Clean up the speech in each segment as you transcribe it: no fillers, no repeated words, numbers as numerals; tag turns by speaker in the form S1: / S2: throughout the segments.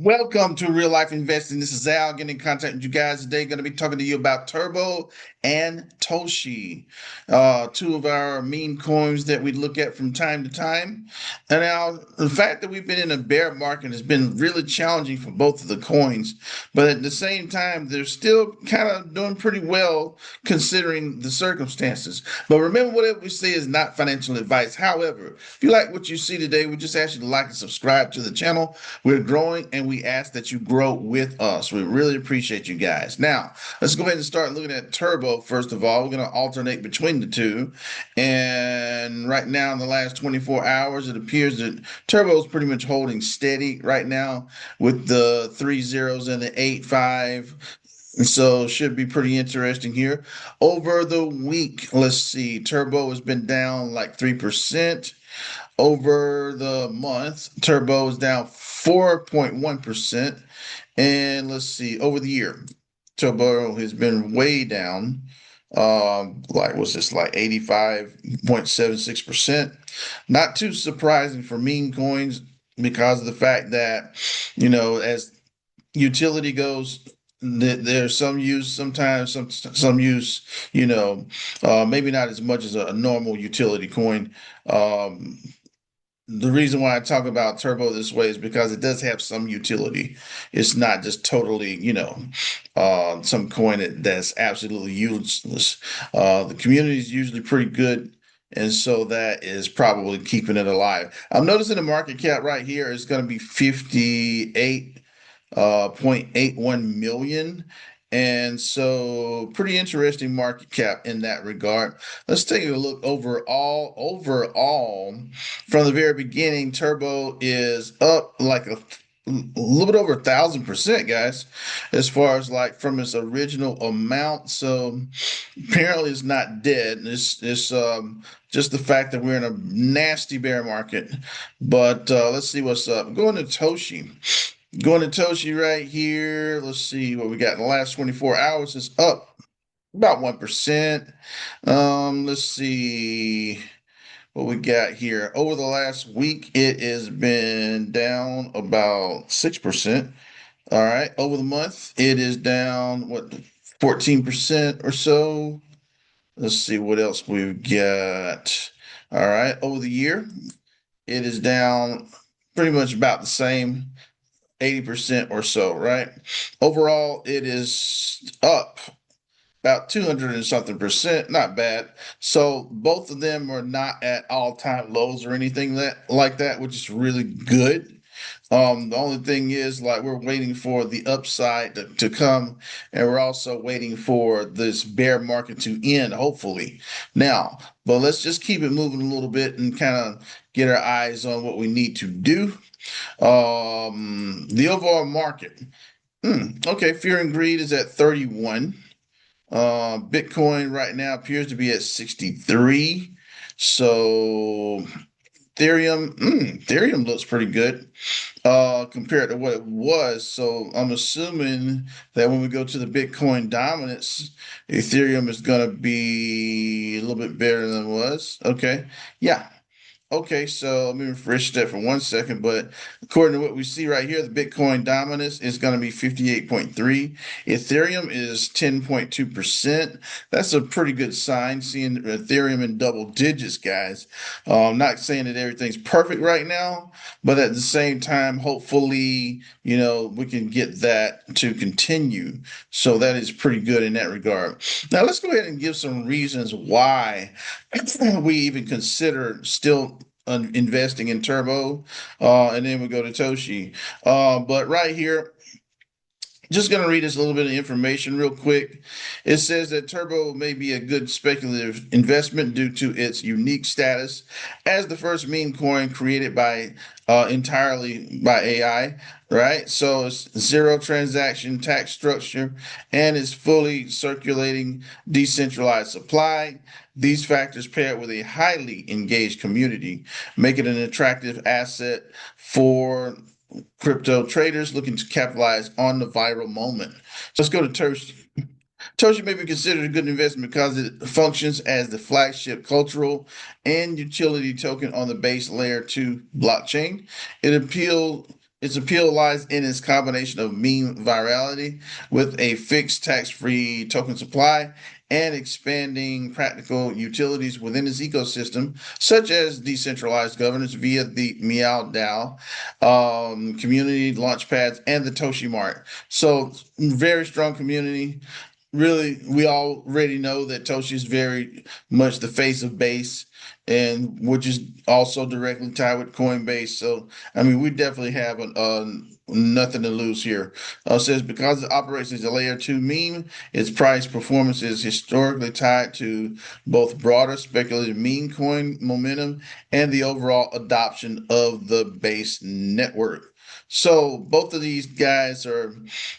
S1: Welcome to Real Life Investing. This is Al getting in contact with you guys today. Going to be talking to you about Turbo and Toshi, two of our meme coins that we look at from time to time. And now, the fact that we've been in a bear market has been really challenging for both of the coins, but at the same time, they're still kind of doing pretty well considering the circumstances. But remember, whatever we say is not financial advice. However, if you like what you see today, we just ask you to like and subscribe to the channel. We're growing and we ask that you grow with us. We really appreciate you guys. Now, let's go ahead and start looking at Turbo first of all. We're going to alternate between the two. And right now, in the last 24 hours, it appears that Turbo is pretty much holding steady right now with the 3 zeros and the 8.5. And so should be pretty interesting here. Over the week, let's see, Turbo has been down like 3%. Over the month, Turbo is down 4.1%. And let's see, over the year, Turbo has been way down. Like what's this, like 85.76%. Not too surprising for meme coins because of the fact that, as utility goes, there's some use sometimes, some use, maybe not as much as a normal utility coin. The reason why I talk about Turbo this way is because it does have some utility. It's not just totally, some coin that's absolutely useless. The community is usually pretty good, and so that is probably keeping it alive. I'm noticing the market cap right here is going to be 58.81 million. And so pretty interesting market cap in that regard. Let's take a look overall. Overall, from the very beginning, Turbo is up like a little bit over 1,000%, guys, as far as like from its original amount. So apparently it's not dead. It's just the fact that we're in a nasty bear market. But let's see what's up. Going to Toshi. Going to Toshi right here. Let's see what we got in the last 24 hours is up about 1%. Let's see what we got here. Over the last week, it has been down about 6%. All right. Over the month, it is down, 14% or so. Let's see what else we've got. All right. Over the year, it is down pretty much about the same. 80% or so, right? Overall, it is up about 200 and something percent. Not bad. So both of them are not at all-time lows or anything like that, which is really good. The only thing is, like, we're waiting for the upside to come, and we're also waiting for this bear market to end, hopefully. Now, but let's just keep it moving a little bit and kind of get our eyes on what we need to do. The overall market. Okay, fear and greed is at 31. Bitcoin right now appears to be at 63. So Ethereum looks pretty good compared to what it was. So I'm assuming that when we go to the Bitcoin dominance, Ethereum is going to be a little bit better than it was. Okay. Yeah. Okay, so let me refresh that for 1 second. But according to what we see right here, the Bitcoin dominance is going to be 58.3. Ethereum is 10.2%. That's a pretty good sign, seeing Ethereum in double digits, guys. I'm not saying that everything's perfect right now, but at the same time, hopefully, we can get that to continue. So that is pretty good in that regard. Now, let's go ahead and give some reasons why we even consider still investing in Turbo, and then we go to Toshi. But right here, just going to read us a little bit of information real quick. It says that Turbo may be a good speculative investment due to its unique status as the first meme coin created by entirely by AI, right? So it's zero transaction tax structure and is fully circulating decentralized supply. These factors paired with a highly engaged community make it an attractive asset for crypto traders looking to capitalize on the viral moment. So let's go to Toshi. Toshi may be considered a good investment because it functions as the flagship cultural and utility token on the base layer 2 blockchain. It appeals Its appeal lies in its combination of meme virality with a fixed tax-free token supply and expanding practical utilities within its ecosystem, such as decentralized governance via the Meow DAO, community launchpads, and the Toshi Mart. So, very strong community. Really, we already know that Toshi is very much the face of base, and which is also directly tied with Coinbase. So, I mean, we definitely have nothing to lose here. Says because it operates as a layer two meme, its price performance is historically tied to both broader speculative meme coin momentum and the overall adoption of the base network. So both of these guys are,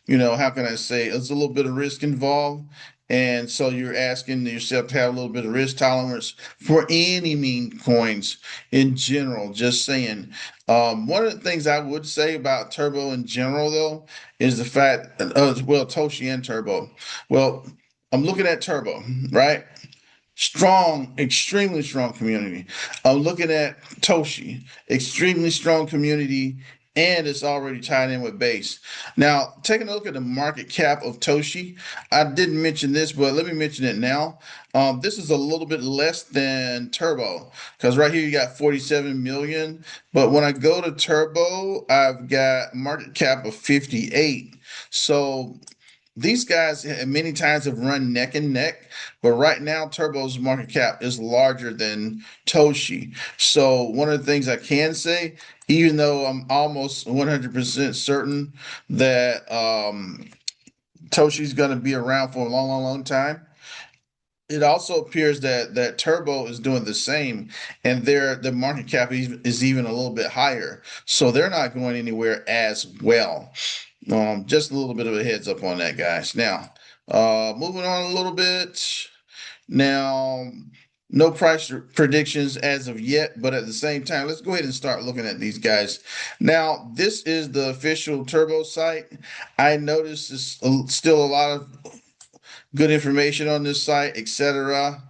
S1: how can I say, there's a little bit of risk involved. And so you're asking yourself to have a little bit of risk tolerance for any meme coins in general. Just saying. One of the things I would say about Turbo in general, though, is the fact, well, Toshi and Turbo. Well, I'm looking at Turbo, right? Strong, extremely strong community. I'm looking at Toshi, extremely strong community, and it's already tied in with base. Now, taking a look at the market cap of Toshi, I didn't mention this, but let me mention it now. This is a little bit less than Turbo because right here you got 47 million. But when I go to Turbo, I've got market cap of 58. So these guys many times have run neck and neck, but right now Turbo's market cap is larger than Toshi. So one of the things I can say, even though I'm almost 100% certain that Toshi's going to be around for a long, long, long time, it also appears that Turbo is doing the same, and the market cap is even a little bit higher. So they're not going anywhere as well. Just a little bit of a heads up on that, guys. Now, moving on a little bit. Now, no price predictions as of yet, but at the same time, let's go ahead and start looking at these guys. Now, this is the official Turbo site. I noticed there's still a lot of good information on this site, etc.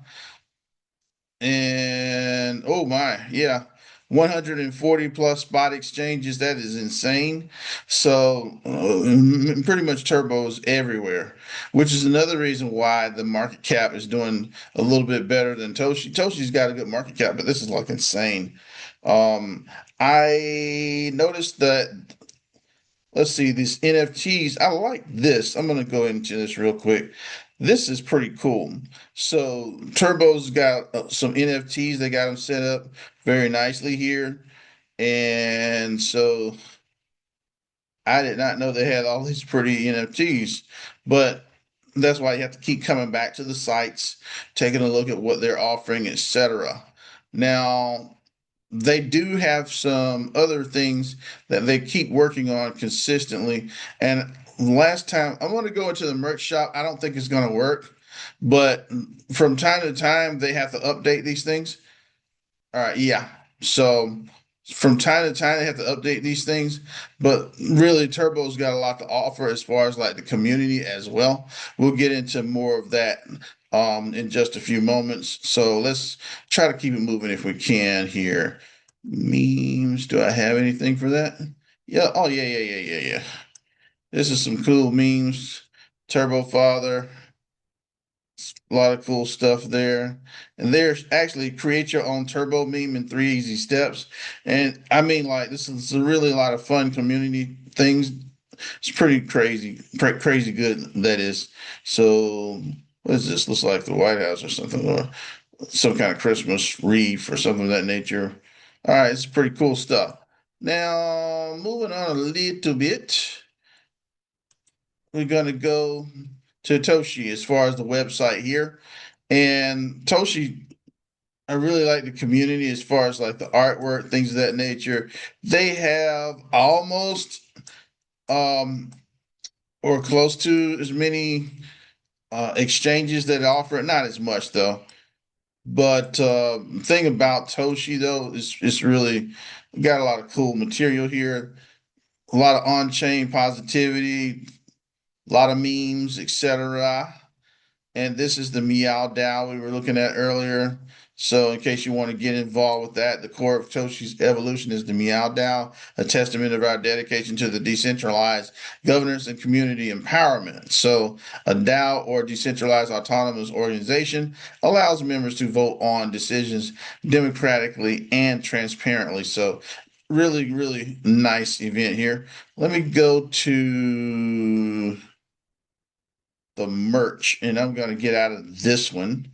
S1: And oh my, yeah, 140 plus spot exchanges. That is insane. So pretty much turbos everywhere, which is another reason why the market cap is doing a little bit better than Toshi. Toshi's got a good market cap, but this is like insane. Um, I noticed that, let's see, these NFTs. I like this. I'm going to go into this real quick. This is pretty cool. So Turbo's got some NFTs. They got them set up very nicely here. And so I did not know they had all these pretty NFTs, but that's why you have to keep coming back to the sites, taking a look at what they're offering, etc. Now, they do have some other things that they keep working on consistently. And last time, I want to go into the merch shop. I don't think it's going to work, but from time to time, they have to update these things. All right, yeah. So from time to time, they have to update these things, but really, Turbo's got a lot to offer as far as like the community as well. We'll get into more of that in just a few moments. So let's try to keep it moving if we can here. Memes. Do I have anything for that? Yeah. Oh, yeah, yeah, yeah, yeah, yeah. This is some cool memes. Turbo Father. A lot of cool stuff there. And there's actually create your own turbo meme in 3 easy steps. And I mean, like, this is a really lot of fun community things. It's pretty crazy, crazy good, that is. So, what is this? Looks like the White House or something, or some kind of Christmas wreath or something of that nature. All right, it's pretty cool stuff. Now, moving on a little bit, we're going to go to Toshi as far as the website here. And Toshi, I really like the community as far as like the artwork, things of that nature. They have almost or close to as many exchanges that offer it, not as much though. But thing about Toshi though is it's really got a lot of cool material here, a lot of on-chain positivity, a lot of memes, etc. And this is the Meow DAO we were looking at earlier. So, in case you want to get involved with that, the core of Toshi's evolution is the Meow DAO, a testament of our dedication to the decentralized governance and community empowerment. So, a DAO or decentralized autonomous organization allows members to vote on decisions democratically and transparently. So, really, really nice event here. Let me go to the merch, and I'm going to get out of this one.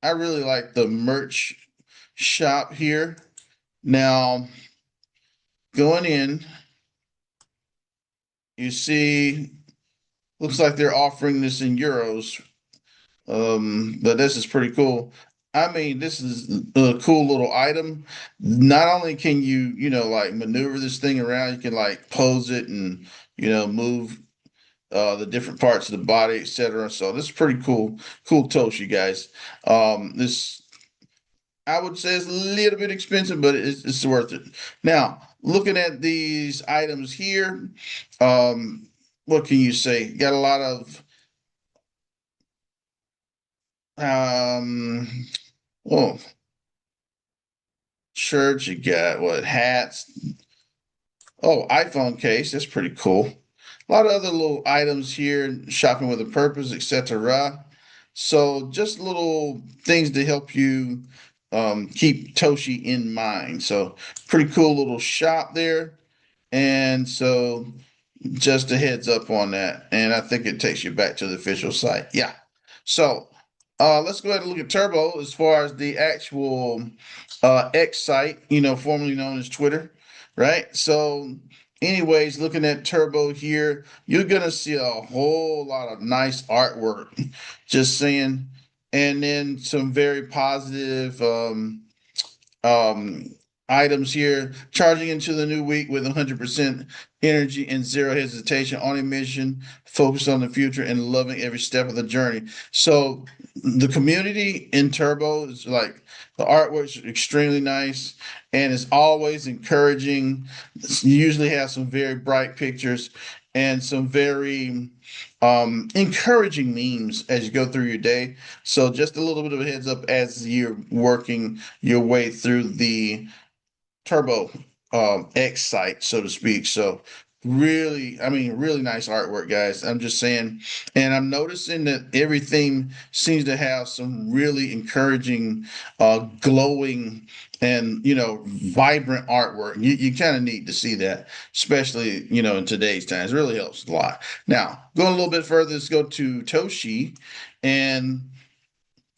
S1: I really like the merch shop here. Now, going in, you see, looks like they're offering this in euros, but this is pretty cool. I mean, this is a cool little item. Not only can you, like maneuver this thing around, you can like pose it and, move the different parts of the body, etc. So this is pretty cool, cool Toshi, guys. This I would say it's a little bit expensive, but it's worth it. Now, looking at these items here, what can you say? Got a lot of um, oh, shirts. You got what hats? Oh, iPhone case. That's pretty cool. A lot of other little items here. Shopping with a purpose, etc. So just little things to help you keep Toshi in mind. So pretty cool little shop there. And so just a heads up on that. And I think it takes you back to the official site. Yeah. So let's go ahead and look at Turbo as far as the actual X site, formerly known as Twitter, right? So, anyways, looking at Turbo here, you're gonna see a whole lot of nice artwork, just saying, and then some very positive um, items here. Charging into the new week with 100% energy and zero hesitation, on a mission, focused on the future, and loving every step of the journey. So the community in Turbo is like the artwork's extremely nice and it's always encouraging. You usually have some very bright pictures and some very encouraging memes as you go through your day. So just a little bit of a heads up as you're working your way through the Turbo X site, so to speak. So really, I mean, really nice artwork, guys. I'm just saying, and I'm noticing that everything seems to have some really encouraging, glowing, and vibrant artwork. You kind of need to see that, especially in today's times. It really helps a lot. Now, going a little bit further, let's go to Toshi, and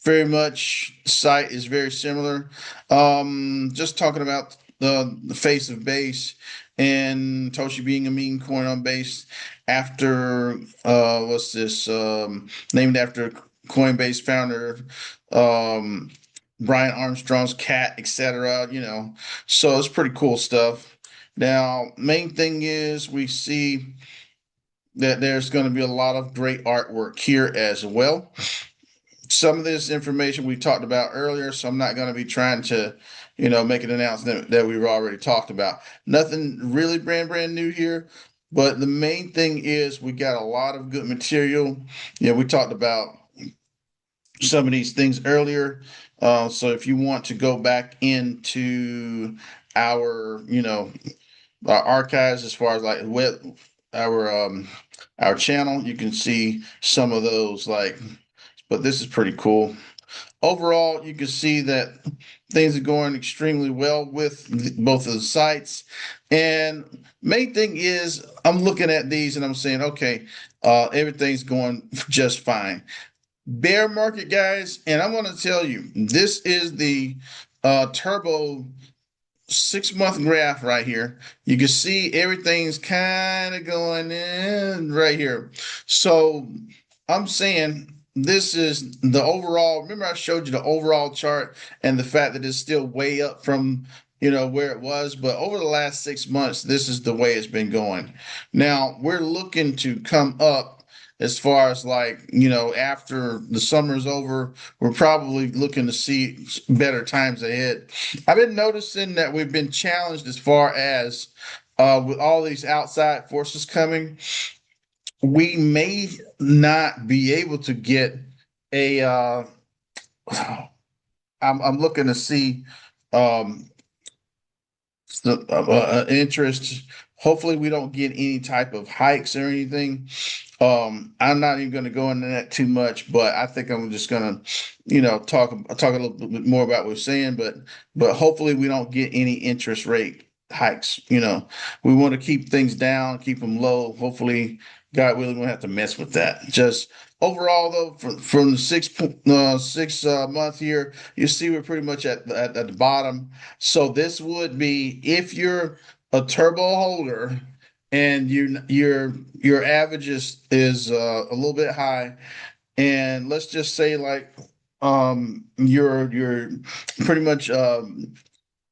S1: very much site is very similar. Just talking about the face of base and Toshi being a meme coin on base after what's this named after Coinbase founder um, Brian Armstrong's cat, etc. So it's pretty cool stuff. Now, main thing is we see that there's going to be a lot of great artwork here as well. Some of this information we talked about earlier, so I'm not going to be trying to, make an announcement that we've already talked about. Nothing really brand new here, but the main thing is we got a lot of good material. We talked about some of these things earlier. So if you want to go back into our, our archives as far as like our our channel, you can see some of those like, but this is pretty cool. Overall, you can see that things are going extremely well with both of the sites. And main thing is, I'm looking at these and I'm saying, okay, everything's going just fine. Bear market, guys, and I'm going to tell you, this is the Turbo 6 month graph right here. You can see everything's kind of going in right here. So I'm saying this is the overall. Remember, I showed you the overall chart and the fact that it's still way up from where it was. But over the last 6 months, this is the way it's been going. Now we're looking to come up as far as like after the summer's over. We're probably looking to see better times ahead. I've been noticing that we've been challenged as far as with all these outside forces coming, we may not be able to get a I'm looking to see um, interest. Hopefully, we don't get any type of hikes or anything. I'm not even going to go into that too much, but I think I'm just going to, talk a little bit more about what we're saying. But hopefully, we don't get any interest rate hikes. We want to keep things down, keep them low. Hopefully, God willing, we won't have to mess with that. Just overall, though, from the six month here, you see we're pretty much at the bottom. So this would be if you're a turbo holder and your average is a little bit high, and let's just say like you're pretty much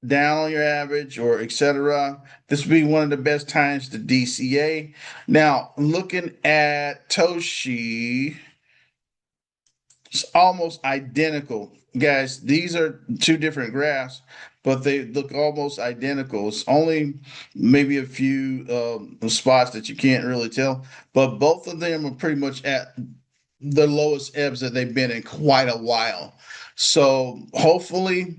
S1: down on your average or etc. This would be one of the best times to DCA. Now looking at Toshi. It's almost identical. Guys, these are two different graphs, but they look almost identical. It's only maybe a few spots that you can't really tell, but both of them are pretty much at the lowest ebbs that they've been in quite a while. So hopefully,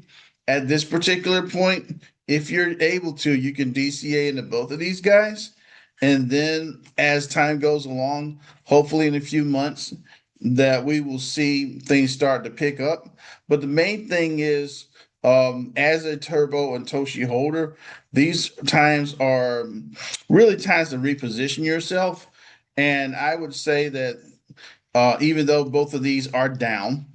S1: at this particular point, if you're able to, you can DCA into both of these guys. And then as time goes along, hopefully in a few months, that we will see things start to pick up. But the main thing is, as a turbo and Toshi holder, these times are really times to reposition yourself. And I would say that even though both of these are down,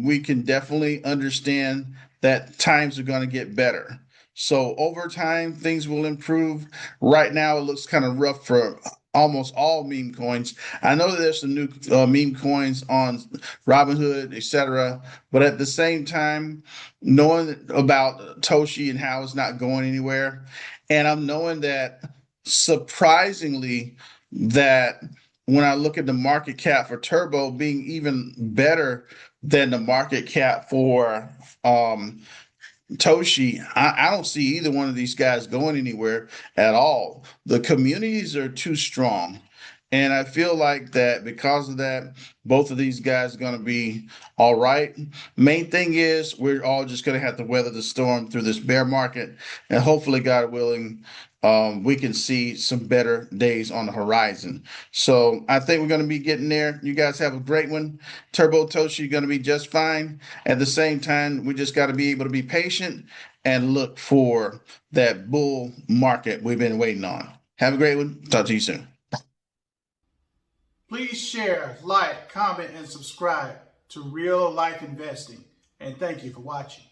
S1: we can definitely understand that times are going to get better. So over time, things will improve. Right now, it looks kind of rough for almost all meme coins. I know that there's some new meme coins on Robinhood, etc. But at the same time, knowing about Toshi and how it's not going anywhere, and I'm knowing that surprisingly that when I look at the market cap for Turbo being even better than the market cap for um, Toshi, I don't see either one of these guys going anywhere at all. The communities are too strong. And I feel like that because of that, both of these guys are going to be all right. Main thing is we're all just going to have to weather the storm through this bear market. And hopefully, God willing, we can see some better days on the horizon. So I think we're going to be getting there. You guys have a great one. Turbo Toshi going to be just fine. At the same time, we just got to be able to be patient and look for that bull market we've been waiting on. Have a great one. Talk to you soon.
S2: Please share, like, comment, and subscribe to Real Life Investing. And thank you for watching.